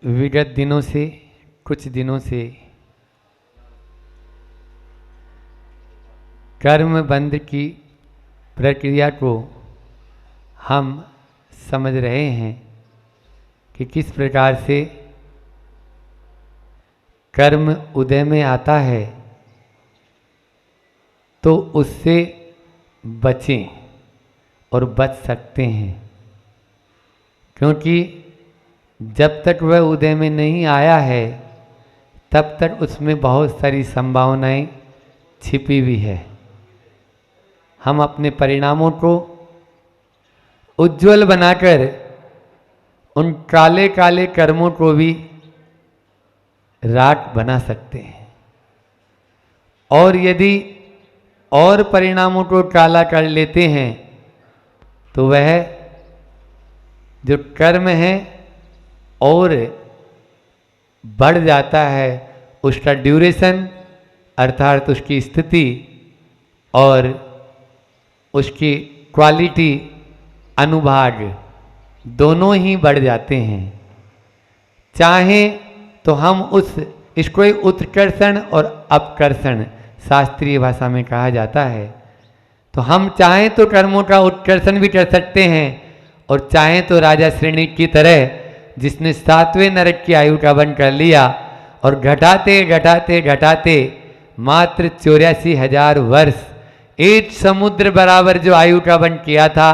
विगत दिनों से, कुछ दिनों से कर्म बंध की प्रक्रिया को हम समझ रहे हैं कि किस प्रकार से कर्म उदय में आता है तो उससे बचें और बच सकते हैं, क्योंकि जब तक वह उदय में नहीं आया है तब तक उसमें बहुत सारी संभावनाएं छिपी हुई है। हम अपने परिणामों को उज्ज्वल बनाकर उन काले काले कर्मों को भी राख बना सकते हैं, और यदि और परिणामों को काला कर लेते हैं तो वह जो कर्म है और बढ़ जाता है, उसका ड्यूरेशन अर्थात उसकी स्थिति और उसकी क्वालिटी, अनुभाग दोनों ही बढ़ जाते हैं। चाहे तो हम इसको उत्कर्षण और अपकर्षण शास्त्रीय भाषा में कहा जाता है, तो हम चाहें तो कर्मों का उत्कर्षण भी कर सकते हैं और चाहें तो राजा श्रेणी की तरह जिसने 7वें नरक की आयु का वन कर लिया और घटाते घटाते घटाते मात्र 84,000 वर्ष, एक समुद्र बराबर जो आयु का वन किया था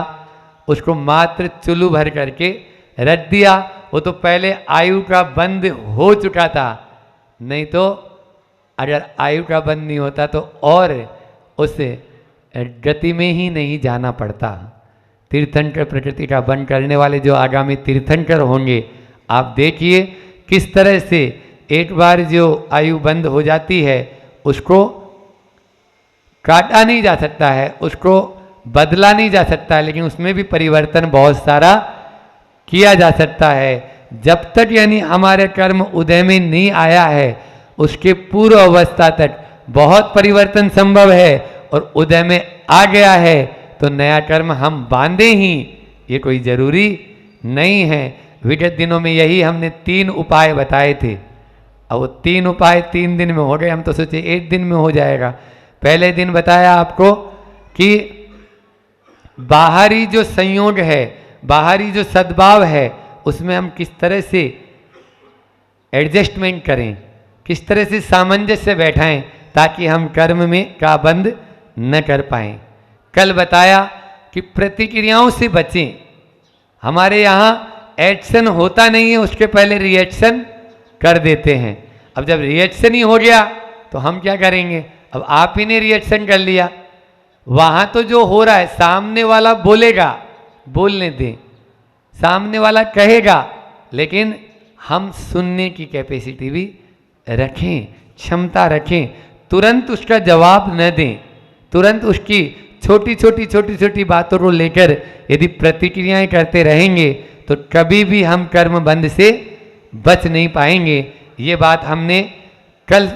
उसको मात्र चुल्लू भर करके रख दिया। वो तो पहले आयु का बंद हो चुका था, नहीं तो अगर आयु का बंद नहीं होता तो और उस गति में ही नहीं जाना पड़ता। तीर्थंकर प्रकृति का बंद करने वाले जो आगामी तीर्थंकर होंगे, आप देखिए किस तरह से एक बार जो आयु बंद हो जाती है उसको काटा नहीं जा सकता है, उसको बदला नहीं जा सकता है, लेकिन उसमें भी परिवर्तन बहुत सारा किया जा सकता है। जब तक यानी हमारे कर्म उदय में नहीं आया है उसके पूर्व अवस्था तक बहुत परिवर्तन संभव है, और उदय में आ गया है तो नया कर्म हम बांधे ही, ये कोई जरूरी नहीं है। विगत दिनों में यही हमने 3 उपाय बताए थे, और वो 3 उपाय 3 दिन में हो गए। हम तो सोचे 1 दिन में हो जाएगा। पहले दिन बताया आपको कि बाहरी जो संयोग है, बाहरी जो सद्भाव है, उसमें हम किस तरह से एडजस्टमेंट करें, किस तरह से सामंजस्य बैठाएं ताकि हम कर्म में का बंद न कर पाएं। कल बताया कि प्रतिक्रियाओं से बचें। हमारे यहाँ एक्शन होता नहीं है, उसके पहले रिएक्शन कर देते हैं। अब जब रिएक्शन ही हो गया तो हम क्या करेंगे? अब आप ही ने रिएक्शन कर लिया, वहाँ तो जो हो रहा है सामने वाला बोलेगा, बोलने दें, सामने वाला कहेगा, लेकिन हम सुनने की कैपेसिटी भी रखें, क्षमता रखें। तुरंत उसका जवाब न दें, तुरंत उसकी छोटी छोटी बातों को लेकर यदि प्रतिक्रियाएं करते रहेंगे तो कभी भी हम कर्म बंध से बच नहीं पाएंगे। ये बात हमने कल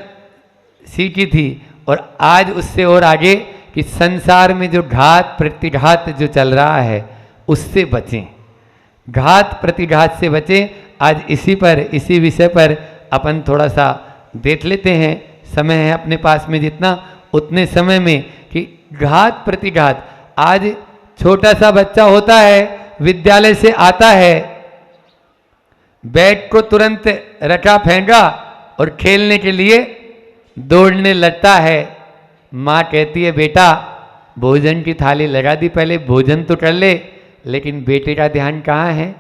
सीखी थी, और आज उससे और आगे कि संसार में जो घात प्रतिघात जो चल रहा है उससे बचें, घात प्रतिघात से बचें। आज इसी विषय पर अपन थोड़ा सा देख लेते हैं। समय है अपने पास में जितना, उतने समय में कि घात प्रतिघात। आज छोटा सा बच्चा होता है, विद्यालय से आता है, बैग को तुरंत रखा फेंका और खेलने के लिए दौड़ने लगता है। माँ कहती है बेटा भोजन की थाली लगा दी, पहले भोजन तो कर ले, लेकिन बेटे का ध्यान कहाँ है?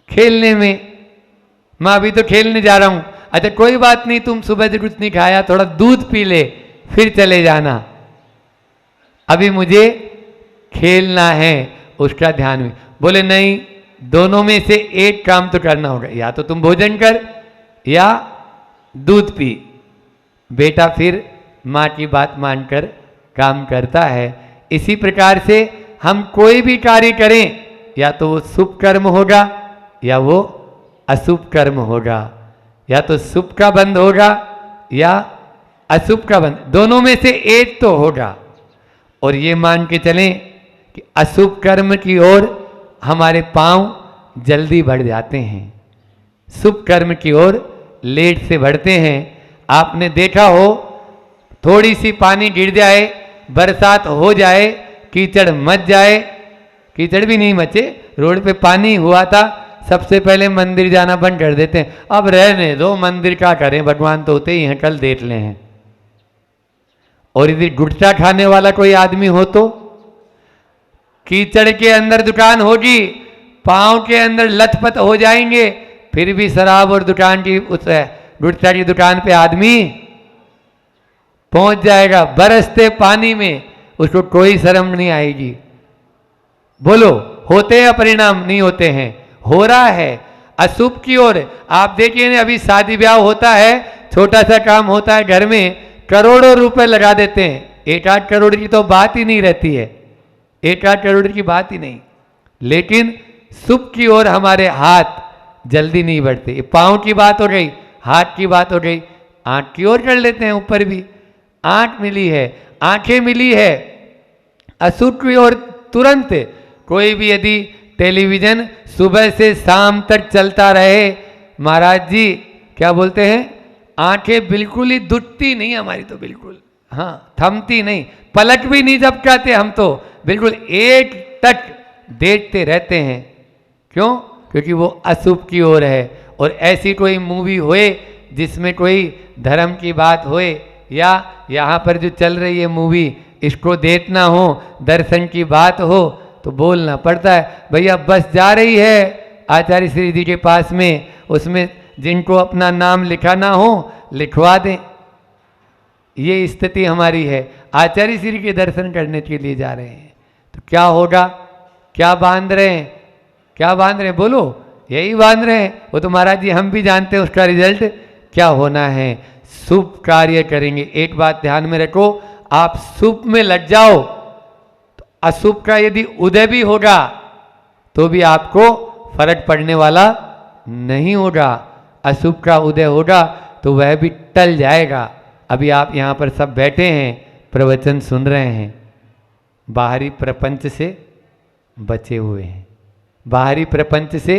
खेलने में। माँ अभी तो खेलने जा रहा हूँ। अच्छा कोई बात नहीं, तुम सुबह से कुछ नहीं खाया, थोड़ा दूध पी ले फिर चले जाना, अभी मुझे खेलना है। उसका ध्यान में बोले नहीं, दोनों में से एक काम तो करना होगा, या तो तुम भोजन कर या दूध पी। बेटा फिर माँ की बात मानकर काम करता है। इसी प्रकार से हम कोई भी कार्य करें, या तो वो शुभ कर्म होगा या वो अशुभ कर्म होगा, या तो शुभ का बंध होगा या अशुभ का बंध, दोनों में से एक तो होगा। और ये मान के चलें कि अशुभ कर्म की ओर हमारे पांव जल्दी बढ़ जाते हैं। शुभ कर्म की ओर लेट से बढ़ते हैं। आपने देखा हो, थोड़ी सी पानी गिर जाए, बरसात हो जाए, कीचड़ मच जाए, कीचड़ भी नहीं मचे, रोड पे पानी हुआ था, सबसे पहले मंदिर जाना बंद कर देते हैं। अब रहने दो, मंदिर क्या करें, भगवान तो होते ही हैं, कल देख ले हैं। और यदि गुटखा खाने वाला कोई आदमी हो तो कीचड़ के अंदर दुकान होगी, पांव के अंदर लथपथ हो जाएंगे, फिर भी शराब और दुकान की उस गुटखा की दुकान पे आदमी पहुंच जाएगा बरसते पानी में, उसको कोई शर्म नहीं आएगी। बोलो, होते हैं परिणाम? नहीं होते हैं, हो रहा है अशुभ की ओर। आप देखिए ना, अभी शादी ब्याह होता है, छोटा सा काम होता है घर में, करोड़ों रुपए लगा देते हैं। 1-8 करोड़ की तो बात ही नहीं रहती है, 1-8 करोड़ की बात ही नहीं, लेकिन शुभ की ओर हमारे हाथ जल्दी नहीं बढ़ते। ये पांव की बात हो गई, हाथ की बात हो गई, आंख की ओर कर लेते हैं। ऊपर भी आंख मिली है, आंखें मिली है, अशुभ की ओर तुरंत। कोई भी यदि टेलीविजन सुबह से शाम तक चलता रहे, महाराज जी क्या बोलते हैं, आंखें बिल्कुल ही दुखती नहीं हमारी तो, बिल्कुल हाँ थमती नहीं, पलक भी नहीं झपकाते हम तो, बिल्कुल एक टक देखते रहते हैं। क्यों? क्योंकि वो अशुभ की ओर है। और ऐसी कोई मूवी होए जिसमें कोई धर्म की बात होए, या यहाँ पर जो चल रही है मूवी, इसको देखना हो, दर्शन की बात हो, तो बोलना पड़ता है, भैया बस जा रही है आचार्य श्री जी के पास में, उसमें जिनको अपना नाम लिखाना हो लिखवा दें। ये स्थिति हमारी है, आचार्य श्री के दर्शन करने के लिए जा रहे हैं, तो क्या होगा? क्या बांध रहे हैं, क्या बांध रहे हैं? बोलो, यही बांध रहे हैं। वो तो महाराज जी हम भी जानते हैं उसका रिजल्ट क्या होना है। शुभ कार्य करेंगे, एक बात ध्यान में रखो, आप शुभ में लग जाओ तो अशुभ का यदि उदय भी होगा तो भी आपको फर्क पड़ने वाला नहीं होगा। अशुभ का उदय होगा तो वह भी टल जाएगा। अभी आप यहाँ पर सब बैठे हैं, प्रवचन सुन रहे हैं, बाहरी प्रपंच से बचे हुए हैं, बाहरी प्रपंच से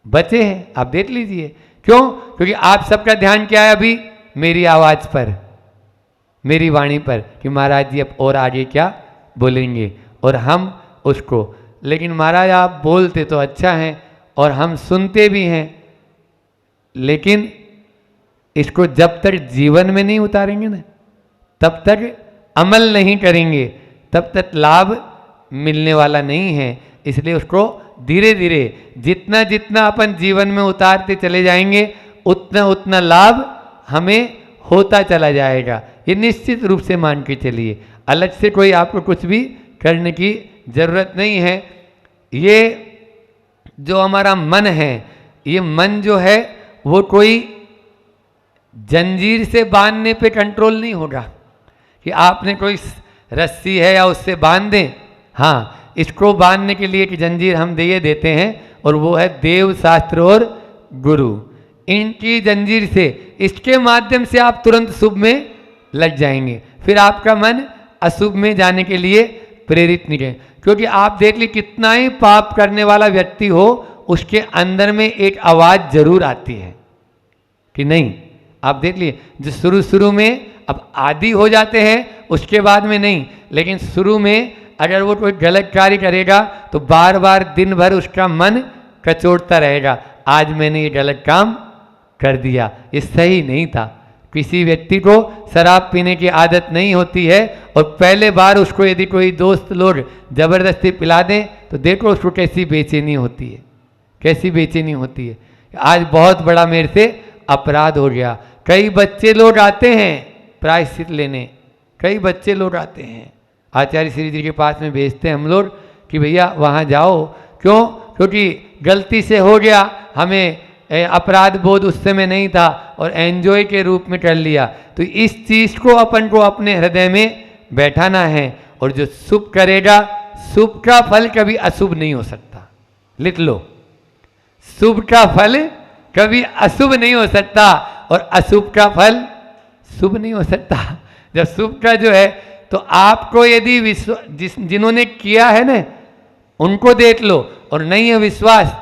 बचे हैं। आप देख लीजिए, क्यों? क्योंकि आप सबका ध्यान क्या है अभी? मेरी आवाज पर, मेरी वाणी पर, कि महाराज जी अब और आगे क्या बोलेंगे, और हम उसको, लेकिन महाराज आप बोलते तो अच्छा है और हम सुनते भी हैं, लेकिन इसको जब तक जीवन में नहीं उतारेंगे ना, तब तक अमल नहीं करेंगे, तब तक लाभ मिलने वाला नहीं है। इसलिए उसको धीरे धीरे जितना जितना अपन जीवन में उतारते चले जाएंगे, उतना उतना लाभ हमें होता चला जाएगा। ये निश्चित रूप से मान के चलिए, अलग से कोई आपको कुछ भी करने की जरूरत नहीं है। ये जो हमारा मन है, ये मन जो है वो कोई जंजीर से बांधने पे कंट्रोल नहीं होगा कि आपने कोई रस्सी है या उससे बांध दें। हाँ, इसको बांधने के लिए एक जंजीर हम दे देते हैं, और वो है देव शास्त्र और गुरु। इनकी जंजीर से, इसके माध्यम से आप तुरंत शुभ में लग जाएंगे, फिर आपका मन अशुभ में जाने के लिए प्रेरित नहीं है। क्योंकि आप देख ली, कितना ही पाप करने वाला व्यक्ति हो, उसके अंदर में एक आवाज़ जरूर आती है कि नहीं। आप देख लिए, जो शुरू शुरू में अब आदी हो जाते हैं, उसके बाद में नहीं, लेकिन शुरू में अगर वो कोई गलत कार्य करेगा तो बार बार दिन भर उसका मन कचोटता रहेगा, आज मैंने ये गलत काम कर दिया, ये सही नहीं था। किसी व्यक्ति को शराब पीने की आदत नहीं होती है, और पहले बार उसको यदि कोई दोस्त लोग ज़बरदस्ती पिला दें तो देखो उसको कैसी बेचैनी होती है, कैसी बेचैनी होती है। आज बहुत बड़ा मेरे से अपराध हो गया। कई बच्चे लोग आते हैं प्रायश्चित लेने, कई बच्चे लोग आते हैं, आचार्य श्री जी के पास में भेजते हैं हम लोग कि भैया वहाँ जाओ। क्यों? क्योंकि गलती से हो गया, हमें अपराध बोध उस समय नहीं था और एंजॉय के रूप में कर लिया। तो इस चीज़ को अपन को अपने हृदय में बैठाना है, और जो शुभ करेगा, शुभ का फल कभी अशुभ नहीं हो सकता। लिख लो, शुभ का फल कभी अशुभ नहीं हो सकता, और अशुभ का फल शुभ नहीं हो सकता। जब शुभ का जो है, तो आपको यदि जिन्होंने किया है ना, उनको देख लो, और नहीं है विश्वास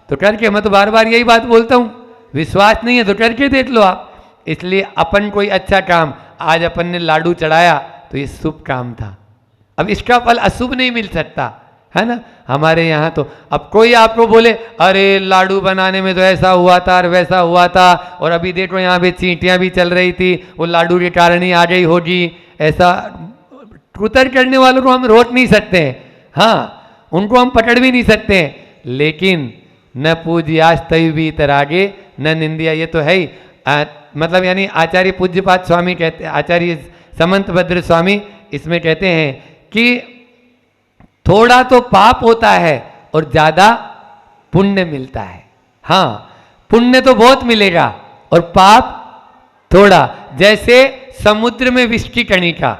तो करके, मैं तो बार बार यही बात बोलता हूँ, विश्वास नहीं है तो करके देख लो आप। इसलिए अपन कोई अच्छा काम, आज अपन ने लाडू चढ़ाया तो ये शुभ काम था, अब इसका फल अशुभ नहीं मिल सकता, है ना। हमारे यहाँ तो अब कोई आपको बोले अरे लाडू बनाने में तो ऐसा हुआ था और वैसा हुआ था, और अभी देखो यहाँ पे चींटियाँ भी चल रही थी, वो लाडू के कारण ही आ गई होगी, ऐसा कुतर करने वालों को हम रोक नहीं सकते हैं, हाँ उनको हम पकड़ भी नहीं सकते हैं, लेकिन न पूज्यास्तवी तरागे न निंदिया, ये तो है ही। मतलब यानी आचार्य पूज्यपाद स्वामी कहते, आचार्य समंत भद्र स्वामी इसमें कहते हैं कि थोड़ा तो पाप होता है और ज्यादा पुण्य मिलता है। हाँ पुण्य तो बहुत मिलेगा और पाप थोड़ा, जैसे समुद्र में विष की कणिका,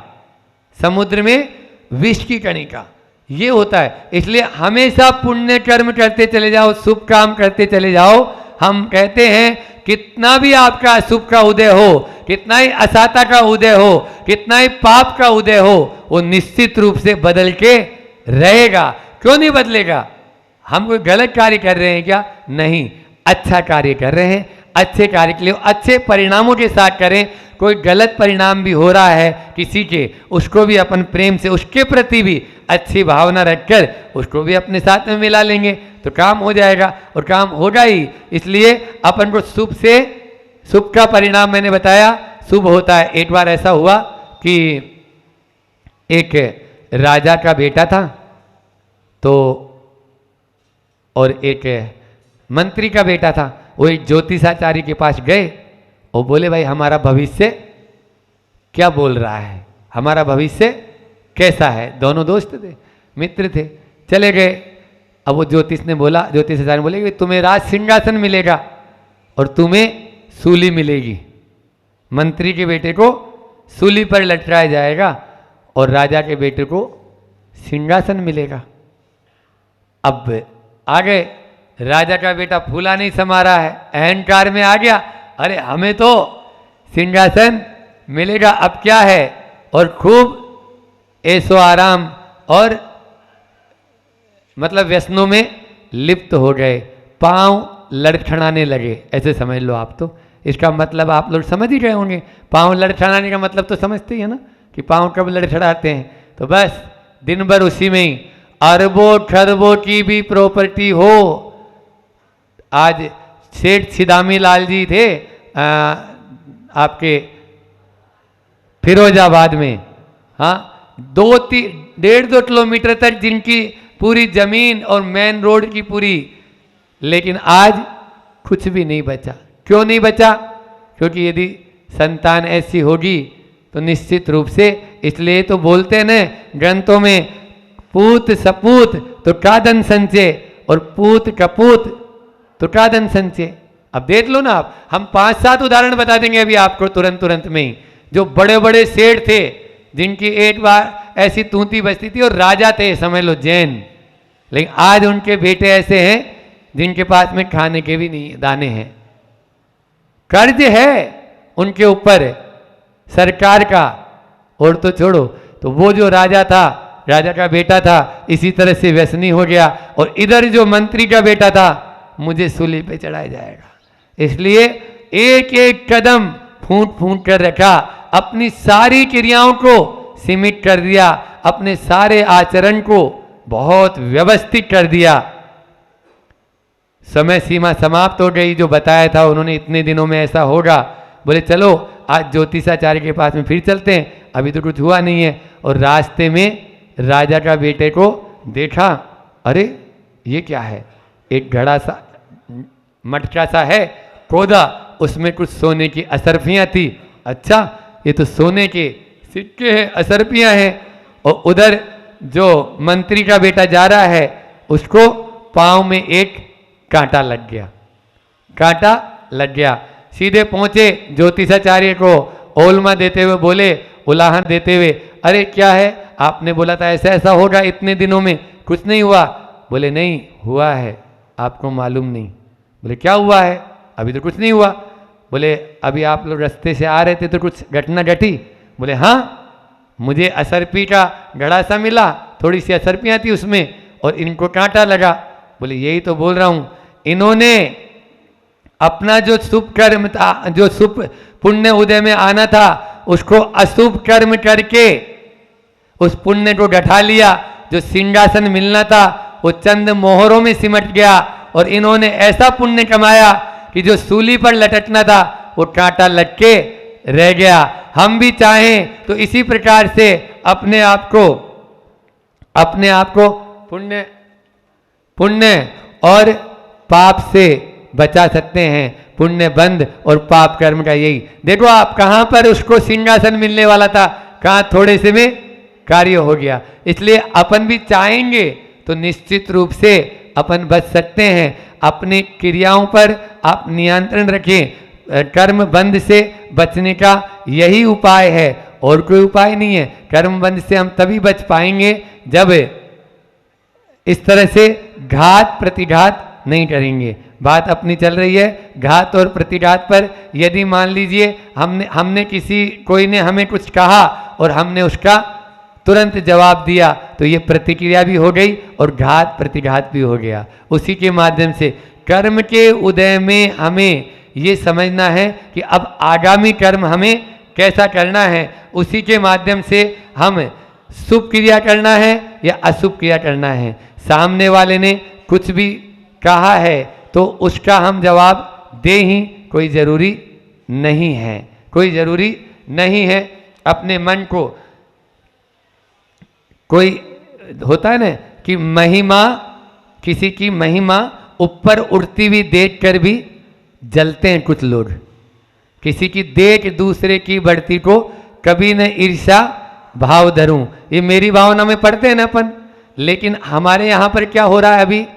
समुद्र में विष की कणिका ये होता है। इसलिए हमेशा पुण्य कर्म करते चले जाओ, शुभ काम करते चले जाओ। हम कहते हैं कितना भी आपका अशुभ का उदय हो, कितना ही असाता का उदय हो, कितना ही पाप का उदय हो, वो निश्चित रूप से बदल के रहेगा। क्यों नहीं बदलेगा? हम कोई गलत कार्य कर रहे हैं क्या? नहीं, अच्छा कार्य कर रहे हैं। अच्छे कार्य के लिए अच्छे परिणामों के साथ करें। कोई गलत परिणाम भी हो रहा है किसी के, उसको भी अपन प्रेम से, उसके प्रति भी अच्छी भावना रखकर उसको भी अपने साथ में मिला लेंगे तो काम हो जाएगा, और काम होगा ही। इसलिए अपन को शुभ से, शुभ का परिणाम मैंने बताया शुभ होता है। एक बार ऐसा हुआ कि एक राजा का बेटा था तो, और एक मंत्री का बेटा था, वो एक ज्योतिषाचार्य के पास गए और बोले भाई हमारा भविष्य क्या बोल रहा है, हमारा भविष्य कैसा है। दोनों दोस्त थे, मित्र थे, चले गए। अब वो ज्योतिष ने बोला, ज्योतिषाचार्य ने बोले कि तुम्हें राज सिंहासन मिलेगा और तुम्हें सूली मिलेगी। मंत्री के बेटे को सूली पर लटकाया जाएगा और राजा के बेटे को सिंहासन मिलेगा। अब आ गए, राजा का बेटा फूला नहीं समा रहा है, अहंकार में आ गया, अरे हमें तो सिंहासन मिलेगा, अब क्या है। और खूब ऐसो आराम और मतलब व्यसनों में लिप्त हो गए, पांव लड़खड़ाने लगे, ऐसे समझ लो आप। तो इसका मतलब आप लोग समझ ही गए होंगे, पांव लड़खड़ाने का मतलब तो समझते ही है ना कि पांव कब लड़खड़ाते हैं। तो बस दिन भर उसी में ही, अरबों खरबों की भी प्रॉपर्टी हो। आज सेठ छिदामी लाल जी थे आपके फिरोजाबाद में, हाँ 1.5-2 किलोमीटर तक जिनकी पूरी जमीन और मेन रोड की पूरी, लेकिन आज कुछ भी नहीं बचा। क्यों नहीं बचा? क्योंकि यदि संतान ऐसी होगी तो निश्चित रूप से, इसलिए तो बोलते हैं ना ग्रंथों में, पूत सपूत तो कादन संचय और पूत कपूत तो कादन संचय। अब देख लो ना आप, हम 5-7 उदाहरण बता देंगे अभी आपको तुरंत में ही, जो बड़े बड़े सेठ थे जिनकी एक बार ऐसी तूती बजती थी और राजा थे, समझ लो जैन, लेकिन आज उनके बेटे ऐसे हैं जिनके पास में खाने के भी नहीं दाने हैं। कर्ज है उनके ऊपर सरकार का, और तो छोड़ो, तो वो जो राजा था, राजा का बेटा था, इसी तरह से व्यसनी हो गया, और इधर जो मंत्री का बेटा था, मुझे सूली पे चढ़ाया जाएगा। इसलिए एक एक कदम फूंक फूंक कर रखा, अपनी सारी क्रियाओं को सीमित कर दिया, अपने सारे आचरण को बहुत व्यवस्थित कर दिया। समय सीमा समाप्त हो गई, जो बताया था उन्होंने इतने दिनों में ऐसा होगा। बोले चलो आज ज्योतिषाचार्य के पास में फिर चलते हैं, अभी तो कुछ हुआ नहीं है। और रास्ते में राजा का बेटे को देखा, अरे ये क्या है, एक घड़ा सा मटका सा है खोदा, उसमें कुछ सोने की असरफियां थी। अच्छा ये तो सोने के सिक्के हैं, असरफियां हैं। और उधर जो मंत्री का बेटा जा रहा है, उसको पांव में एक कांटा लग गया, कांटा लग गया। सीधे पहुंचे ज्योतिषाचार्य को, ओलमा देते हुए बोले, उलाहन देते हुए, अरे क्या है, आपने बोला था ऐसा ऐसा होगा इतने दिनों में, कुछ नहीं हुआ। बोले नहीं हुआ है, आपको मालूम नहीं। बोले क्या हुआ है? अभी तो कुछ नहीं हुआ। बोले अभी आप लोग रास्ते से आ रहे थे तो कुछ घटना घटी? बोले हाँ, मुझे असरपी का घड़ा सा मिला, थोड़ी सी असरपियाँ थी उसमें, और इनको कांटा लगा। बोले यही तो बोल रहा हूँ, इन्होंने अपना जो शुभ कर्म था, जो शुभ पुण्य उदय में आना था, उसको अशुभ कर्म करके उस पुण्य को गठा लिया। जो सिंहासन मिलना था वो चंद मोहरों में सिमट गया और इन्होंने ऐसा पुण्य कमाया कि जो सूली पर लटकना था वो कांटा लग के रह गया। हम भी चाहें तो इसी प्रकार से अपने आप को पुण्य और पाप से बचा सकते हैं। पुण्य बंद और पाप कर्म का यही देखो, आप कहां पर उसको सिंहासन मिलने वाला था, कहां थोड़े से में कार्य हो गया। इसलिए अपन भी चाहेंगे तो निश्चित रूप से अपन बच सकते हैं। अपनी क्रियाओं पर आप नियंत्रण रखें। कर्म बंध से बचने का यही उपाय है, और कोई उपाय नहीं है। कर्म बंध से हम तभी बच पाएंगे जब इस तरह से घात प्रतिघात नहीं करेंगे। बात अपनी चल रही है घात और प्रतिघात पर। यदि मान लीजिए हमने कोई ने हमें कुछ कहा और हमने उसका तुरंत जवाब दिया, तो ये प्रतिक्रिया भी हो गई और घात प्रतिघात भी हो गया। उसी के माध्यम से कर्म के उदय में हमें ये समझना है कि अब आगामी कर्म हमें कैसा करना है। उसी के माध्यम से हम शुभ क्रिया करना है या अशुभ क्रिया करना है। सामने वाले ने कुछ भी कहा है तो उसका हम जवाब दे ही कोई ज़रूरी नहीं है, कोई ज़रूरी नहीं है। अपने मन को, कोई होता है ना कि महिमा, किसी की महिमा ऊपर उड़ती हुई देखकर भी जलते हैं कुछ लोग। किसी की देख दूसरे की बढ़ती को कभी न ईर्ष्या भाव धरूं, ये मेरी भावना में पढ़ते हैं ना अपन। लेकिन हमारे यहाँ पर क्या हो रहा है,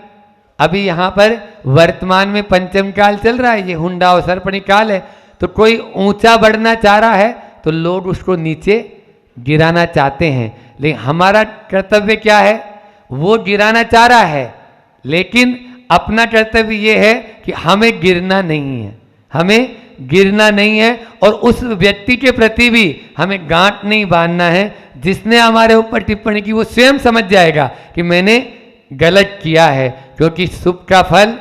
अभी यहाँ पर वर्तमान में पंचम काल चल रहा है, ये हुंडा और सर्पणी काल है। तो कोई ऊंचा बढ़ना चाह रहा है तो लोग उसको नीचे गिराना चाहते हैं। लेकिन हमारा कर्तव्य क्या है, वो गिराना चाह रहा है, लेकिन अपना कर्तव्य ये है कि हमें गिरना नहीं है, हमें गिरना नहीं है। और उस व्यक्ति के प्रति भी हमें गांठ नहीं बांधना है। जिसने हमारे ऊपर टिप्पणी की वो स्वयं समझ जाएगा कि मैंने गलत किया है, क्योंकि शुभ का फल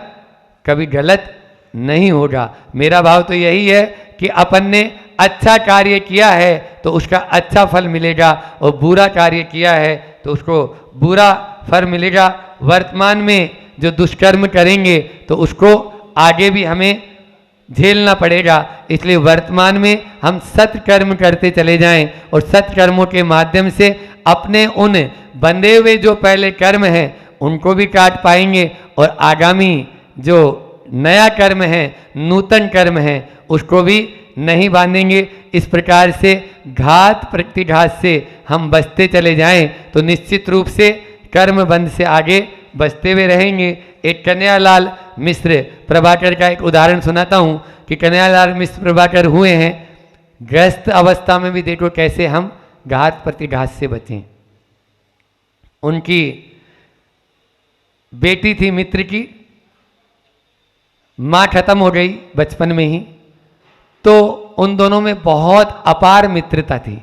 कभी गलत नहीं होगा। मेरा भाव तो यही है कि अपन ने अच्छा कार्य किया है तो उसका अच्छा फल मिलेगा, और बुरा कार्य किया है तो उसको बुरा फल मिलेगा। वर्तमान में जो दुष्कर्म करेंगे तो उसको आगे भी हमें झेलना पड़ेगा। इसलिए वर्तमान में हम सत्कर्म करते चले जाएं और सत्कर्मों के माध्यम से अपने उन बंधे हुए जो पहले कर्म हैं उनको भी काट पाएंगे, और आगामी जो नया कर्म है, नूतन कर्म है, उसको भी नहीं बांधेंगे। इस प्रकार से घात प्रतिघात से हम बचते चले जाएं तो निश्चित रूप से कर्म बंध से आगे बचते हुए रहेंगे। एक कन्हैयालाल मिश्र प्रभाकर का एक उदाहरण सुनाता हूँ कि कन्हैयालाल मिश्र प्रभाकर हुए हैं ग्रस्त अवस्था में भी, देखो कैसे हम घात प्रतिघात से बचें। उनकी बेटी थी मित्र की, माँ खत्म हो गई बचपन में ही, तो उन दोनों में बहुत अपार मित्रता थी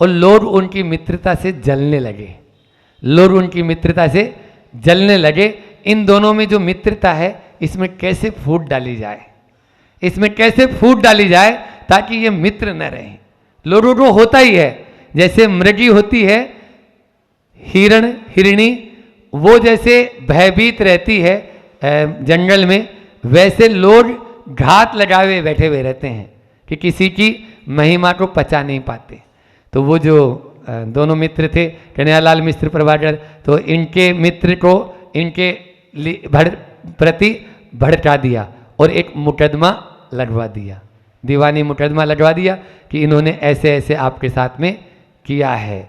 और लोग उनकी मित्रता से जलने लगे, लोग उनकी मित्रता से जलने लगे। इन दोनों में जो मित्रता है इसमें कैसे फूट डाली जाए, इसमें कैसे फूट डाली जाए ताकि ये मित्र न रहे। लोगों को होता ही है, जैसे मृगी होती है हिरण हिरणी, वो जैसे भयभीत रहती है जंगल में, वैसे लोग घात लगाए हुए बैठे हुए रहते हैं कि किसी की महिमा को पचा नहीं पाते। तो वो जो दोनों मित्र थे कन्हैयालाल मिश्र प्रभाकर, तो इनके मित्र को इनके प्रति भड़का दिया और एक मुकदमा लगवा दिया, दीवानी मुकदमा लगवा दिया कि इन्होंने ऐसे ऐसे आपके साथ में किया है।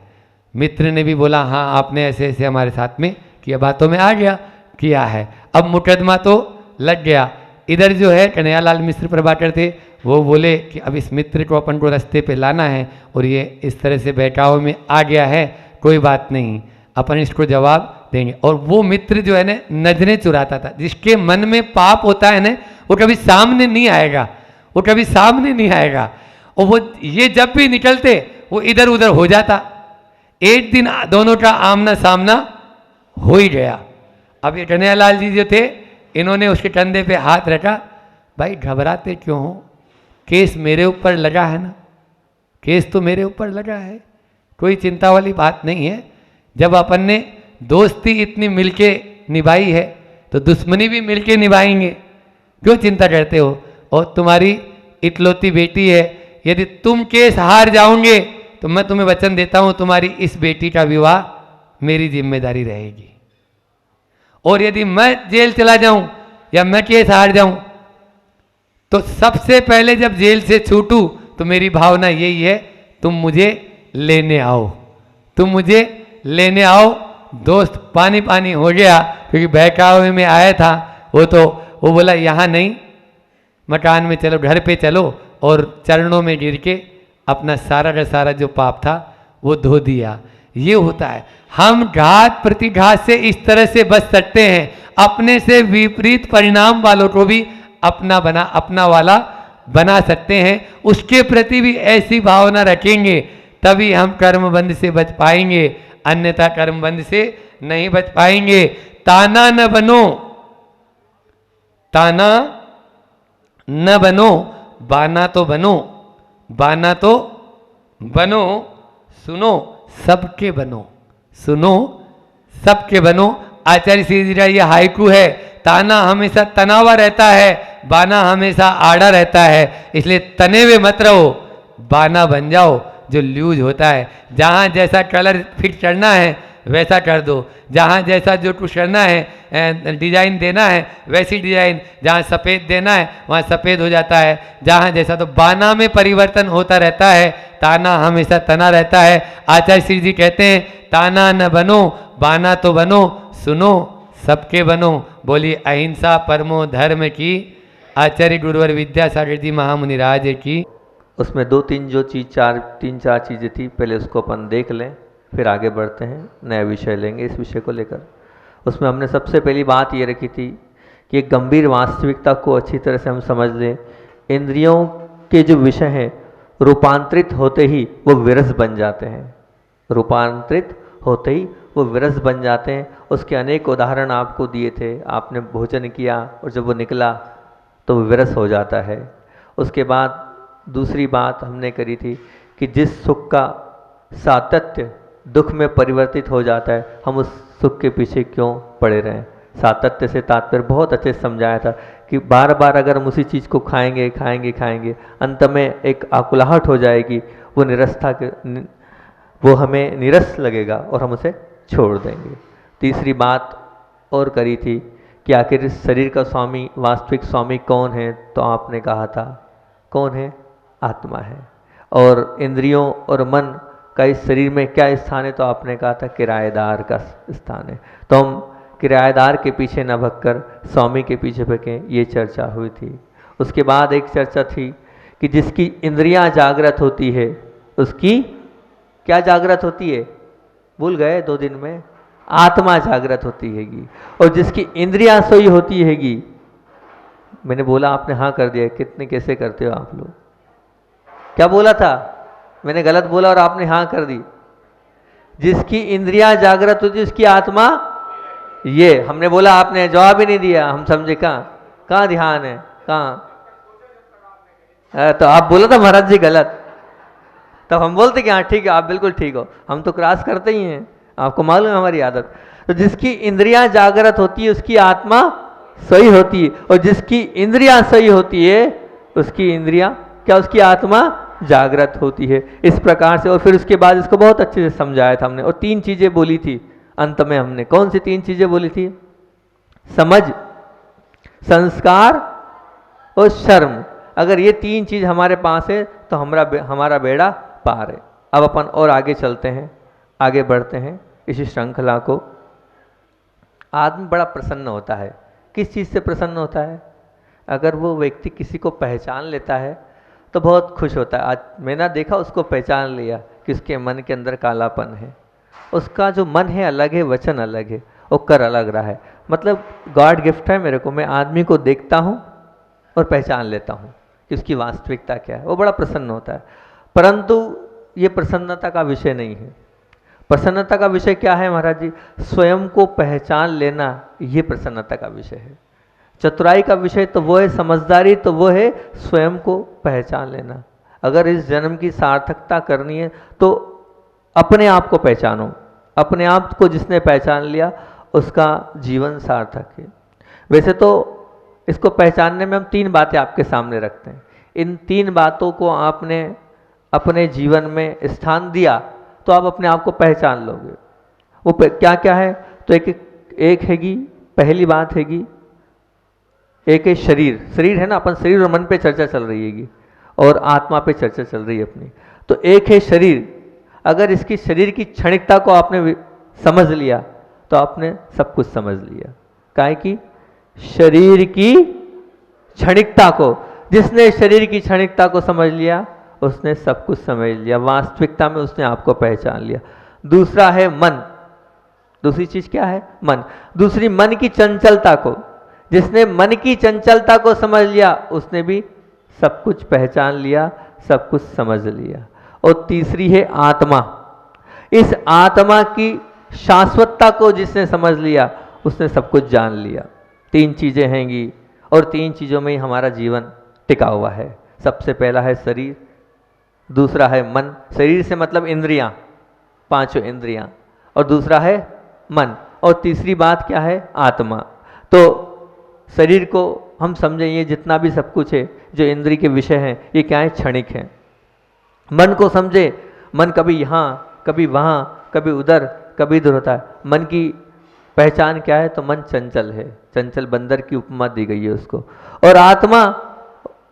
मित्र ने भी बोला हाँ आपने ऐसे ऐसे हमारे साथ में किया, बातों में आ गया किया है। अब मुकदमा तो लग गया। इधर जो है कन्हैयालाल मिश्र प्रभाकर थे, वो बोले कि अब इस मित्र को अपन को रास्ते पे लाना है और ये इस तरह से बहकाव में आ गया है, कोई बात नहीं अपन इसको जवाब देंगे। और वो मित्र जो है ना नजरें चुराता था, जिसके मन में पाप होता है ना वो कभी सामने नहीं आएगा, वो कभी सामने नहीं आएगा। और वो ये जब भी निकलते वो इधर उधर हो जाता। एक दिन दोनों का आमना सामना हो ही गया। अब ये कन्हैयालाल जी जो थे इन्होंने उसके कंधे पे हाथ रखा, भाई घबराते क्यों हो, केस मेरे ऊपर लगा है ना, केस तो मेरे ऊपर लगा है, कोई चिंता वाली बात नहीं है। जब अपन ने दोस्ती इतनी मिलके निभाई है तो दुश्मनी भी मिलके निभाएंगे, क्यों चिंता करते हो। और तुम्हारी इकलौती बेटी है, यदि तुम केस हार जाओगे तो मैं तुम्हें वचन देता हूं तुम्हारी इस बेटी का विवाह मेरी जिम्मेदारी रहेगी। और यदि मैं जेल चला जाऊं या मैं केस हार जाऊं तो सबसे पहले जब जेल से छूटूं तो मेरी भावना यही है, तुम मुझे लेने आओ, तुम मुझे लेने आओ। दोस्त पानी पानी हो गया, क्योंकि बहकावे में आया था वो बोला यहाँ नहीं, मकान में चलो, घर पे चलो, और चरणों में गिर के अपना सारा का सारा जो पाप था वो धो दिया। ये होता है, हम घात प्रतिघात से इस तरह से बच सकते हैं, अपने से विपरीत परिणाम वालों को भी अपना वाला बना सकते हैं। उसके प्रति भी ऐसी भावना रखेंगे तभी हम कर्मबंध से बच पाएंगे, अन्यथा कर्मबंध से नहीं बच पाएंगे। ताना न बनो, ताना न बनो, बाना तो बनो, बाना तो बनो, सुनो सबके बनो, सुनो सबके बनो। आचार्य श्री जी का ये हाइकू है, ताना हमेशा तना हुआ रहता है, बाना हमेशा आड़ा रहता है, इसलिए तने हुए मत रहो, बाना बन जाओ जो लूज होता है। जहाँ जैसा कलर फिट करना है वैसा कर दो, जहाँ जैसा जो कुछ करना है डिजाइन देना है वैसी डिजाइन, जहाँ सफ़ेद देना है वहाँ सफ़ेद हो जाता है, जहाँ जैसा। तो बाना में परिवर्तन होता रहता है, ताना हमेशा तना रहता है। आचार्य श्री जी कहते हैं ताना न बनो, बाना तो बनो, सुनो सबके बनो। बोली अहिंसा परमो धर्म की, आचार्य गुरुवर विद्यासागर जी महामुनि राज की। उसमें तीन चार चीज़ें थी, पहले उसको अपन देख लें, फिर आगे बढ़ते हैं, नया विषय लेंगे इस विषय को लेकर। उसमें हमने सबसे पहली बात ये रखी थी कि एक गंभीर वास्तविकता को अच्छी तरह से हम समझ लें। इंद्रियों के जो विषय हैं रूपांतरित होते ही वो विरस बन जाते हैं, रूपांतरित होते ही वो विरस बन जाते हैं। उसके अनेक उदाहरण आपको दिए थे, आपने भोजन किया और जब वो निकला तो वो विरस हो जाता है। उसके बाद दूसरी बात हमने करी थी कि जिस सुख का सातत्य दुख में परिवर्तित हो जाता है, हम उस सुख के पीछे क्यों पड़े रहें। सातत्य से तात्पर्य बहुत अच्छे से समझाया था कि बार बार अगर हम उसी चीज़ को खाएंगे खाएंगे खाएंगे, अंत में एक आकुलाहट हो जाएगी, वो निरसता के वो हमें निरस लगेगा और हम उसे छोड़ देंगे। तीसरी बात और करी थी कि आखिर इस शरीर का स्वामी, वास्तविक स्वामी कौन है, तो आपने कहा था कौन है, आत्मा है। और इंद्रियों और मन का इस शरीर में क्या स्थान है, तो आपने कहा था किराएदार का स्थान है। तो हम किराएदार के पीछे न भगकर स्वामी के पीछे भगें, ये चर्चा हुई थी। उसके बाद एक चर्चा थी कि जिसकी इंद्रियां जागृत होती है उसकी क्या जागृत होती है, भूल गए 2 दिन में, आत्मा जागृत होती हैगी। और जिसकी इंद्रियां सोई होती हैगी, मैंने बोला आपने हाँ कर दिया, कितने कैसे करते हो आप लोग, क्या बोला था मैंने, गलत बोला और आपने हाँ कर दी। जिसकी इंद्रियां जागृत होती है उसकी आत्मा, ये हमने बोला, आपने जवाब ही नहीं दिया, हम समझे कहाँ ध्यान है, कहाँ। तो आप बोला था महाराज जी गलत, तब हम बोलते कि हाँ ठीक है आप बिल्कुल ठीक हो, हम तो क्रॉस करते ही हैं, आपको मालूम है हमारी आदत। तो जिसकी इंद्रियां जागृत होती है उसकी आत्मा सही होती है, और जिसकी इंद्रियां सही होती है उसकी इंद्रियां क्या, उसकी आत्मा जागृत होती है। इस प्रकार से, और फिर उसके बाद इसको बहुत अच्छे से समझाया था हमने, और 3 चीजें बोली थी अंत में हमने। कौन सी 3 चीजें बोली थी, समझ, संस्कार और शर्म। अगर ये 3 चीज हमारे पास है तो हमारा बेड़ा पार है। अब अपन और आगे चलते हैं, आगे बढ़ते हैं इसी श्रृंखला को। आदमी बड़ा प्रसन्न होता है, किस चीज़ से प्रसन्न होता है, अगर वो व्यक्ति किसी को पहचान लेता है तो बहुत खुश होता है। आज मैंने देखा उसको पहचान लिया कि उसके मन के अंदर कालापन है, उसका जो मन है अलग है, वचन अलग है, और कर अलग रहा है। मतलब गॉड गिफ्ट है मेरे को, मैं आदमी को देखता हूँ और पहचान लेता हूँ कि उसकी वास्तविकता क्या है, वो बड़ा प्रसन्न होता है। परंतु ये प्रसन्नता का विषय नहीं है। प्रसन्नता का विषय क्या है महाराज जी, स्वयं को पहचान लेना, ये प्रसन्नता का विषय है। चतुराई का विषय तो वो है, समझदारी तो वो है स्वयं को पहचान लेना। अगर इस जन्म की सार्थकता करनी है तो अपने आप को पहचानो। अपने आप को जिसने पहचान लिया उसका जीवन सार्थक है। वैसे तो इसको पहचानने में हम 3 बातें आपके सामने रखते हैं। इन 3 बातों को आपने अपने जीवन में स्थान दिया तो आप अपने आप को पहचान लोगे। वो क्या क्या है? तो एक हैगी, पहली बात हैगी, एक है शरीर। शरीर है ना, अपन शरीर और मन पे चर्चा चल रही हैगी और आत्मा पे चर्चा चल रही है अपनी। तो एक है शरीर। अगर इसकी शरीर की क्षणिकता को आपने समझ लिया तो आपने सब कुछ समझ लिया। काहे कि शरीर की क्षणिकता को, जिसने शरीर की क्षणिकता को समझ लिया उसने सब कुछ समझ लिया, वास्तविकता में उसने आपको पहचान लिया। दूसरा है मन। दूसरी चीज क्या है? मन। दूसरी मन की चंचलता को, जिसने मन की चंचलता को समझ लिया उसने भी सब कुछ पहचान लिया, सब कुछ समझ लिया। और तीसरी है आत्मा। इस आत्मा की शाश्वतता को जिसने समझ लिया उसने सब कुछ जान लिया। 3 चीजें हैंगी और 3 चीजों में ही हमारा जीवन टिका हुआ है। सबसे पहला है शरीर, दूसरा है मन। शरीर से मतलब इंद्रियां, 5 इंद्रियां, और दूसरा है मन, और तीसरी बात क्या है? आत्मा। तो शरीर को हम समझें, ये जितना भी सब कुछ है जो इंद्रिय के विषय हैं ये क्या है? क्षणिक है। मन को समझे, मन कभी यहाँ कभी वहाँ कभी उधर कभी इधर होता है। मन की पहचान क्या है? तो मन चंचल है, चंचल बंदर की उपमा दी गई है उसको। और आत्मा,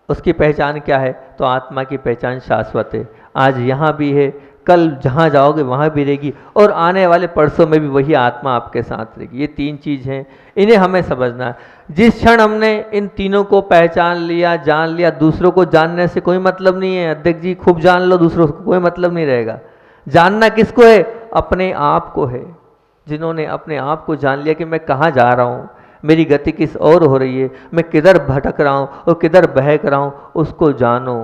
उसकी पहचान क्या है? तो आत्मा की पहचान शाश्वत है। आज यहाँ भी है, कल जहाँ जाओगे वहाँ भी रहेगी, और आने वाले परसों में भी वही आत्मा आपके साथ रहेगी। ये 3 चीज हैं, इन्हें हमें समझना है। जिस क्षण हमने इन तीनों को पहचान लिया, जान लिया, दूसरों को जानने से कोई मतलब नहीं है। अध्यक्ष जी खूब जान लो, दूसरों को कोई मतलब नहीं रहेगा। जानना किसको है? अपने आप को है। जिन्होंने अपने आप को जान लिया कि मैं कहाँ जा रहा हूँ, मेरी गति किस और हो रही है, मैं किधर भटक रहा हूँ और किधर बहक रहा हूँ, उसको जानो।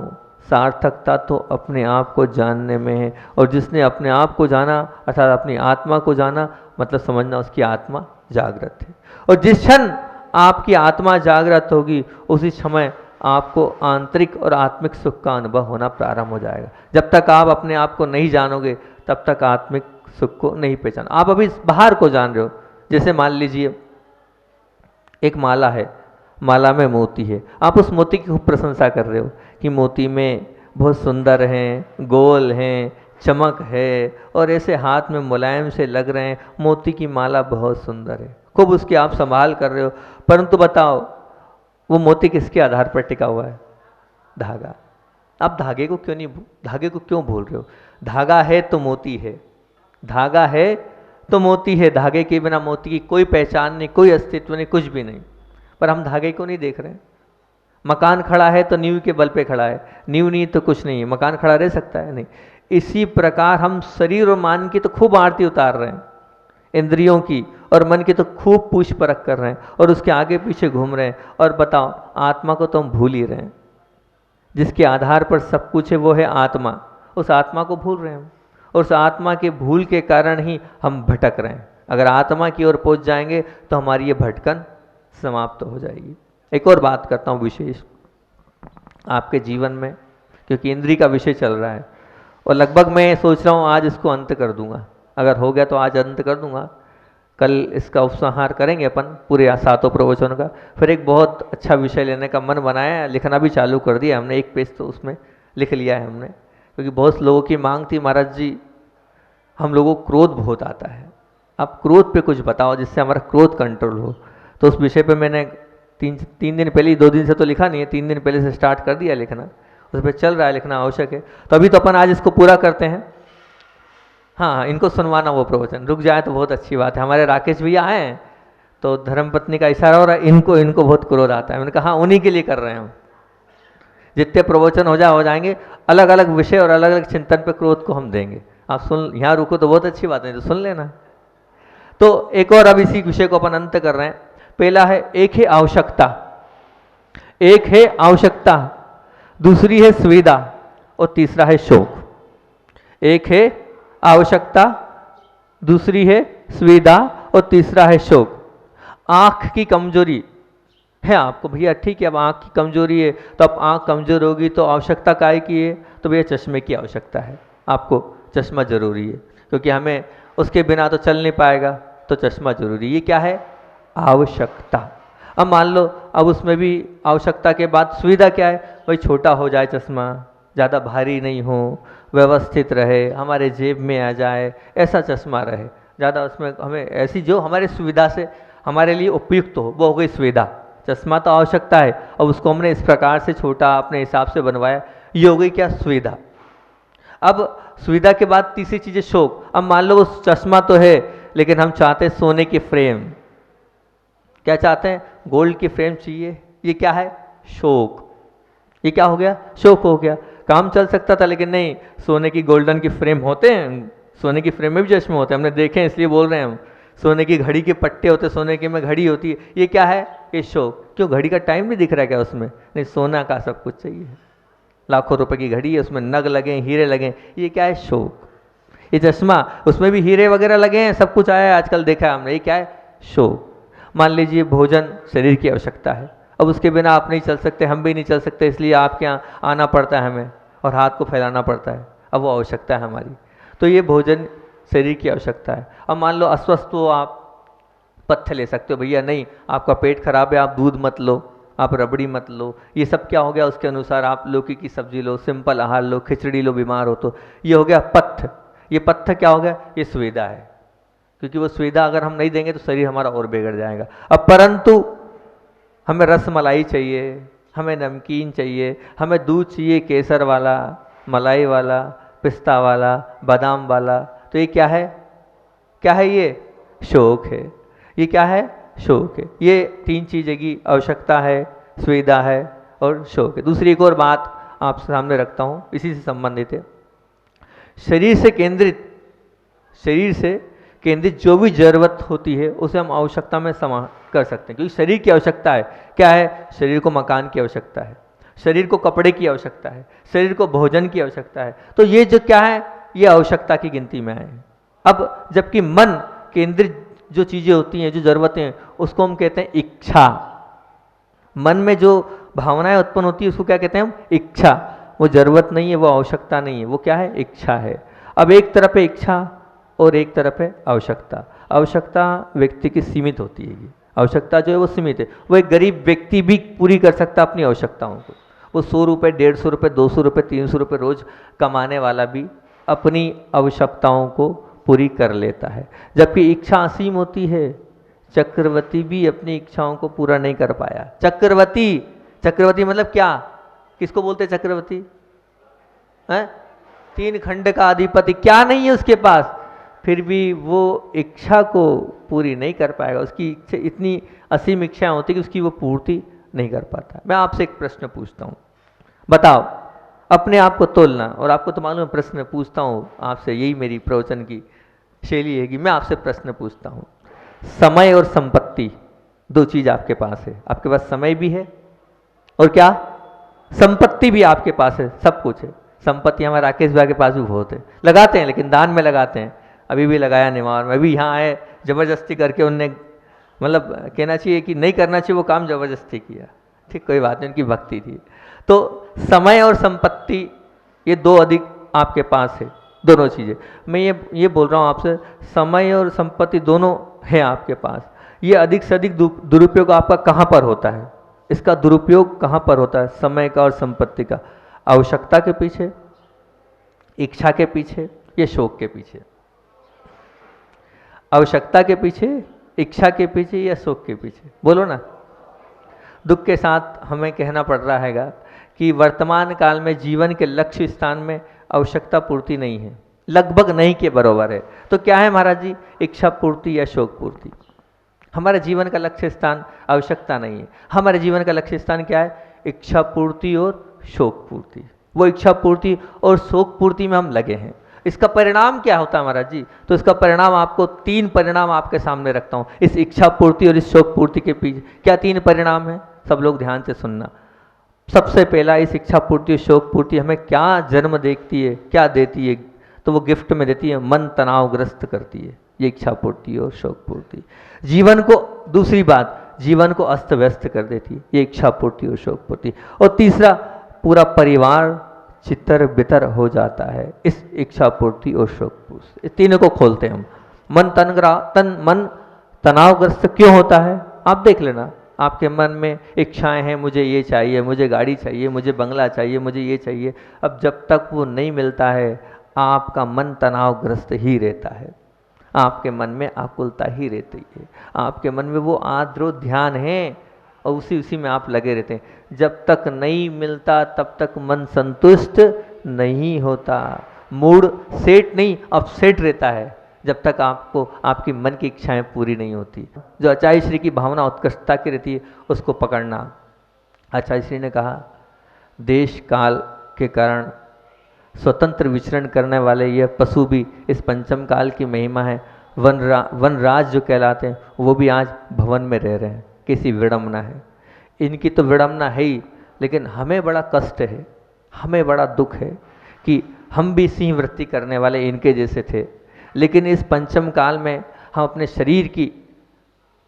सार्थकता तो अपने आप को जानने में है। और जिसने अपने आप को जाना अर्थात अपनी आत्मा को जाना, मतलब समझना उसकी आत्मा जागृत है। और जिस क्षण आपकी आत्मा जागृत होगी उसी समय आपको आंतरिक और आत्मिक सुख का अनुभव होना प्रारंभ हो जाएगा। जब तक आप अपने आप को नहीं जानोगे तब तक आत्मिक सुख को नहीं पहचान। आप अभी बाहर को जान रहे हो। जैसे मान लीजिए एक माला है, माला में मोती है, आप उस मोती की खूब प्रशंसा कर रहे हो कि मोती में बहुत सुंदर हैं, गोल हैं, चमक है और ऐसे हाथ में मुलायम से लग रहे हैं, मोती की माला बहुत सुंदर है, खूब उसकी आप संभाल कर रहे हो। परंतु बताओ वो मोती किसके आधार पर टिका हुआ है? धागा। आप धागे को क्यों भूल रहे हो? धागा है तो मोती है, धागा है तो मोती है। धागे के बिना मोती की कोई पहचान नहीं, कोई अस्तित्व नहीं, कुछ भी नहीं। पर हम धागे को नहीं देख रहे हैं। मकान खड़ा है तो नींव के बल पे खड़ा है, नींव नहीं तो कुछ नहीं है, मकान खड़ा रह सकता है? नहीं। इसी प्रकार हम शरीर और मन की तो खूब आरती उतार रहे हैं, इंद्रियों की और मन की तो खूब पूछ परख कर रहे हैं और उसके आगे पीछे घूम रहे हैं। और बताओ आत्मा को तो हम भूल ही रहे हैं। जिसके आधार पर सब कुछ है वो है आत्मा, उस आत्मा को भूल रहे हैं हम। और उस आत्मा के भूल के कारण ही हम भटक रहे हैं। अगर आत्मा की ओर पहुंच जाएंगे तो हमारी ये भटकन समाप्त हो जाएगी। एक और बात करता हूँ विशेष आपके जीवन में, क्योंकि इंद्रिय का विषय चल रहा है और लगभग मैं सोच रहा हूँ आज इसको अंत कर दूंगा। अगर हो गया तो आज अंत कर दूंगा, कल इसका उपसंहार करेंगे अपन पूरे 7 प्रवचन का। फिर एक बहुत अच्छा विषय लेने का मन बनाया है, लिखना भी चालू कर दिया हमने, 1 पेज तो उसमें लिख लिया है हमने, क्योंकि बहुत लोगों की मांग थी महाराज जी हम लोगों को क्रोध बहुत आता है, आप क्रोध पे कुछ बताओ जिससे हमारा क्रोध कंट्रोल हो। तो उस विषय पे मैंने 3 दिन पहले, 2 दिन से तो लिखा नहीं है, 3 दिन पहले से स्टार्ट कर दिया लिखना, उस पर चल रहा है, लिखना आवश्यक है। तो अभी तो अपन आज इसको पूरा करते हैं। हाँ, इनको सुनवाना वो प्रवचन, रुक जाए तो बहुत अच्छी बात है। हमारे राकेश भैया आए हैं तो धर्मपत्नी का इशारा हो रहा है, इनको बहुत क्रोध आता है। मैंने कहा हाँ उन्हीं के लिए कर रहे हैं हम, जितने प्रवचन हो जाएंगे अलग अलग विषय और अलग अलग चिंतन पे क्रोध को हम देंगे। आप सुन, यहाँ रुको तो बहुत अच्छी बात है, तो सुन लेना। तो एक और अब इसी विषय को अपन अंत कर रहे हैं। पहला है एक है आवश्यकता, एक है आवश्यकता, दूसरी है सुविधा और तीसरा है शौक। एक है आवश्यकता, दूसरी है सुविधा और तीसरा है शौक। आंख की कमजोरी है आपको, भैया ठीक है अब आँख की कमजोरी है, तो अब आँख कमजोर होगी तो आवश्यकता काय की है, तो भैया चश्मे की आवश्यकता है, आपको चश्मा जरूरी है, क्योंकि हमें उसके बिना तो चल नहीं पाएगा, तो चश्मा जरूरी। ये क्या है? आवश्यकता। अब मान लो अब उसमें भी आवश्यकता के बाद सुविधा क्या है? भाई छोटा हो जाए चश्मा, ज़्यादा भारी नहीं हो, व्यवस्थित रहे, हमारे जेब में आ जाए, ऐसा चश्मा रहे, ज़्यादा उसमें हमें ऐसी जो हमारे सुविधा से हमारे लिए उपयुक्त हो, वो हो गई सुविधा। चश्मा तो आवश्यकता है, अब उसको हमने इस प्रकार से छोटा अपने हिसाब से बनवाया, ये हो गई क्या? सुविधा। अब सुविधा के बाद तीसरी चीज़ है शौक। अब मान लो वो चश्मा तो है, लेकिन हम चाहते हैं सोने की फ्रेम। क्या चाहते हैं? गोल्ड की फ्रेम चाहिए। ये क्या है? शौक। ये क्या हो गया? शौक हो गया। काम चल सकता था, लेकिन नहीं, सोने की गोल्डन की फ्रेम होते हैं, सोने की फ्रेम में भी चश्मे होते हैं, हमने देखे हैं इसलिए बोल रहे हैं हम। सोने की घड़ी के पट्टे होते हैं, सोने की में घड़ी होती है। ये क्या है? ये शौक। क्यों? घड़ी का टाइम नहीं दिख रहा है क्या उसमें? नहीं, सोना का सब कुछ चाहिए। लाखों रुपए की घड़ी है, उसमें नग लगे, हीरे लगे, ये क्या है? शौक। ये चश्मा, उसमें भी हीरे वगैरह लगे हैं, सब कुछ आया है आजकल, देखा है हमने, ये क्या है? शौक। मान लीजिए भोजन शरीर की आवश्यकता है, अब उसके बिना आप नहीं चल सकते, हम भी नहीं चल सकते, इसलिए आपके यहाँ आना पड़ता है हमें और हाथ को फैलाना पड़ता है, अब वो आवश्यकता है हमारी। तो ये भोजन शरीर की आवश्यकता है। अब मान लो अस्वस्थ हो आप, पथ्य ले सकते हो, भैया नहीं आपका पेट खराब है, आप दूध मत लो, आप रबड़ी मत लो, ये सब क्या हो गया? उसके अनुसार आप लौकी की सब्जी लो, सिंपल आहार लो, खिचड़ी लो बीमार हो तो, ये हो गया पथ्य। ये पथ्य क्या हो गया? ये सुविधा है, क्योंकि वो सुविधा अगर हम नहीं देंगे तो शरीर हमारा और बिगड़ जाएगा। अब परंतु हमें रस मलाई चाहिए, हमें नमकीन चाहिए, हमें दूध चाहिए केसर वाला, मलाई वाला, पिस्ता वाला, बादाम वाला, तो ये क्या है? क्या है? ये शौक है। ये क्या है? शौक है। ये तीन चीज़ें की आवश्यकता है, सुविधा है और शौक है। दूसरी एक और बात आप सामने रखता हूँ, इसी से संबंधित है। शरीर से केंद्रित जो भी जरूरत होती है उसे हम आवश्यकता में समा कर सकते हैं, क्योंकि शरीर की आवश्यकता है। क्या है? शरीर को मकान की आवश्यकता है, शरीर को कपड़े की आवश्यकता है, शरीर को भोजन की आवश्यकता है, तो ये जो क्या है? ये आवश्यकता की गिनती में आए। अब जबकि मन केंद्रित जो चीज़ें होती हैं, जो ज़रूरतें, उसको हम कहते हैं इच्छा। मन में जो भावनाएं उत्पन्न होती है उसको क्या कहते हैं हम? इच्छा। वो जरूरत नहीं है, वो आवश्यकता नहीं है, वो क्या है? इच्छा है। अब एक तरफ है इच्छा और एक तरफ है आवश्यकता। आवश्यकता व्यक्ति की सीमित होती है, आवश्यकता जो है वो सीमित है। वो एक गरीब व्यक्ति भी पूरी कर सकता अपनी आवश्यकताओं को। वो 100 रुपये, 150 रुपये, 200 रुपये, 300 रुपये रोज कमाने वाला भी अपनी आवश्यकताओं को पूरी कर लेता है। जबकि इच्छा असीम होती है। चक्रवर्ती भी अपनी इच्छाओं को पूरा नहीं कर पाया। चक्रवर्ती मतलब क्या? किसको बोलते हैं चक्रवर्ती? हैं? 3 खंड का अधिपति। क्या नहीं है उसके पास, फिर भी वो इच्छा को पूरी नहीं कर पाएगा। उसकी इच्छा, इतनी असीम इच्छाएं होती कि उसकी वो पूर्ति नहीं कर पाता। मैं आपसे एक प्रश्न पूछता हूँ, बताओ, अपने आप को तोलना। और आपको तो मालूम है प्रश्न पूछता हूँ आपसे, यही मेरी प्रवचन की शैली है कि मैं आपसे प्रश्न पूछता हूँ। समय और संपत्ति, दो चीज आपके पास है। आपके पास समय भी है और क्या? संपत्ति भी आपके पास है, सब कुछ है। संपत्ति हमारे राकेश भाई के पास भी बहुत है, लगाते हैं लेकिन दान में लगाते हैं। अभी भी लगाया निमाड़ में, अभी यहाँ आए जबरदस्ती करके, उनने मतलब कहना चाहिए कि नहीं करना चाहिए वो काम, जबरदस्ती किया। ठीक, कोई बात नहीं, उनकी भक्ति थी। तो समय और संपत्ति ये दो अधिक आपके पास है, दोनों चीज़ें। मैं ये बोल रहा हूँ आपसे, समय और संपत्ति दोनों है आपके पास। ये अधिक से अधिक दुरुपयोग आपका कहाँ पर होता है? इसका दुरुपयोग कहाँ पर होता है? समय का और संपत्ति का। आवश्यकता के पीछे, इच्छा के पीछे या शौक के पीछे? आवश्यकता के पीछे, इच्छा के पीछे या शौक के पीछे? बोलो ना। दुख के साथ हमें कहना पड़ रहा है कि वर्तमान काल में जीवन के लक्ष्य स्थान में आवश्यकता पूर्ति नहीं है, लगभग नहीं के बराबर है। तो क्या है महाराज जी? इच्छा पूर्ति या शौक पूर्ति। हमारे जीवन का लक्ष्य स्थान आवश्यकता नहीं है, हमारे जीवन का लक्ष्य स्थान क्या है? इच्छा पूर्ति और शौक पूर्ति। वो इच्छा पूर्ति और शौक पूर्ति में हम लगे हैं। इसका परिणाम क्या होता है महाराज जी? तो इसका परिणाम आपको 3 परिणाम आपके सामने रखता हूं। इस इच्छा पूर्ति और इस शौक पूर्ति के पीछे क्या 3 परिणाम है? सब लोग ध्यान से सुनना। सबसे पहला, इस इच्छा पूर्ति और शौक पूर्ति हमें क्या जन्म देखती है, क्या देती है? तो वो गिफ्ट में देती है, मन तनावग्रस्त करती है ये इच्छा पूर्ति और शौक पूर्ति। जीवन को, दूसरी बात, जीवन को अस्त व्यस्त कर देती है। ये इच्छा पूर्ति और शोक पूर्ति। और तीसरा, पूरा परिवार चित्तर बितर हो जाता है इस इच्छा पूर्ति और शोक पूर्ति। इस तीनों को खोलते हैं हम। मन तनावग्रस्त क्यों होता है? आप देख लेना, आपके मन में इच्छाएं हैं, मुझे ये चाहिए, मुझे गाड़ी चाहिए, मुझे बंगला चाहिए, मुझे ये चाहिए। अब जब तक वो नहीं मिलता है आपका मन तनावग्रस्त ही रहता है, आपके मन में आकुलता ही रहती है, आपके मन में वो आद्रो ध्यान है और उसी में आप लगे रहते हैं। जब तक नहीं मिलता तब तक मन संतुष्ट नहीं होता, मूड सेट नहीं अपसेट रहता है जब तक आपको आपकी मन की इच्छाएं पूरी नहीं होती। जो आचार्य श्री की भावना उत्कृष्टता की रहती है उसको पकड़ना। आचार्य श्री ने कहा, देश काल के कारण स्वतंत्र विचरण करने वाले यह पशु भी इस पंचम काल की महिमा है। वनराज जो कहलाते हैं वो भी आज भवन में रह रहे हैं, किसी विडम्बना है। इनकी तो विडम्बना है ही, लेकिन हमें बड़ा कष्ट है, हमें बड़ा दुख है कि हम भी सिंह वृत्ति करने वाले इनके जैसे थे, लेकिन इस पंचम काल में हम अपने शरीर की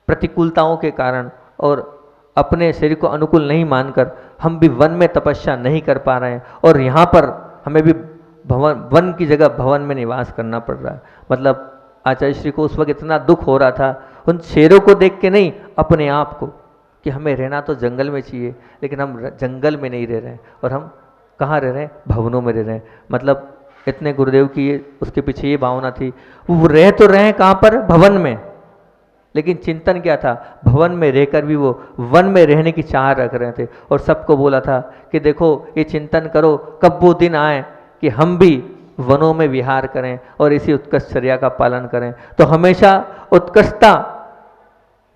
प्रतिकूलताओं के कारण और अपने शरीर को अनुकूल नहीं मानकर हम भी वन में तपस्या नहीं कर पा रहे हैं और यहाँ पर हमें भी वन की जगह भवन में निवास करना पड़ रहा है। मतलब आचार्य श्री को उस वक्त इतना दुख हो रहा था उन शेरों को देख के नहीं, अपने आप को, कि हमें रहना तो जंगल में चाहिए, लेकिन हम जंगल में नहीं रह रहे हैं और हम कहाँ रह रहे हैं? भवनों में रह रहे हैं। मतलब इतने गुरुदेव की ये उसके पीछे ये भावना थी, वो रह तो रहे हैं कहाँ पर? भवन में, लेकिन चिंतन क्या था? भवन में रहकर भी वो वन में रहने की चाह रख रहे थे और सबको बोला था कि देखो ये चिंतन करो, कब वो दिन आए कि हम भी वनों में विहार करें और इसी उत्कृष्टचर्या का पालन करें। तो हमेशा उत्कृष्टता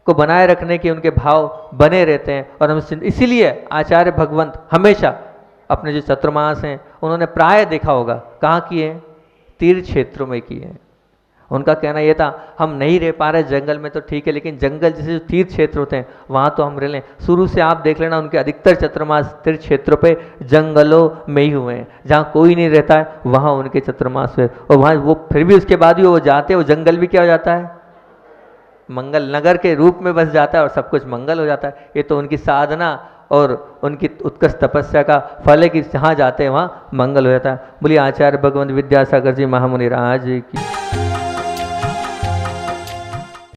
को बनाए रखने के उनके भाव बने रहते हैं और हम इसीलिए आचार्य भगवंत हमेशा अपने जो चतुर्मास हैं उन्होंने प्राय देखा होगा कहाँ किए हैं? तीर्थ क्षेत्रों में किए हैं। उनका कहना यह था, हम नहीं रह पा रहे जंगल में तो ठीक है, लेकिन जंगल जैसे जो तीर्थ क्षेत्र होते हैं वहाँ तो हम रह लें। शुरू से आप देख लेना उनके अधिकतर चतुर्मास तीर्थ क्षेत्रों पे जंगलों में ही हुए हैं, जहाँ कोई नहीं रहता है वहाँ उनके चतुर्मास हुए। और वहाँ वो फिर भी उसके बाद भी वो जाते हैं, वो जंगल भी क्या हो जाता है? मंगल नगर के रूप में बस जाता है और सब कुछ मंगल हो जाता है। ये तो उनकी साधना और उनकी उत्कृष्ट तपस्या का फल है कि जहाँ जाते हैं वहाँ मंगल हो जाता है। बोलिए आचार्य भगवंत विद्यासागर जी महामुनि राज की।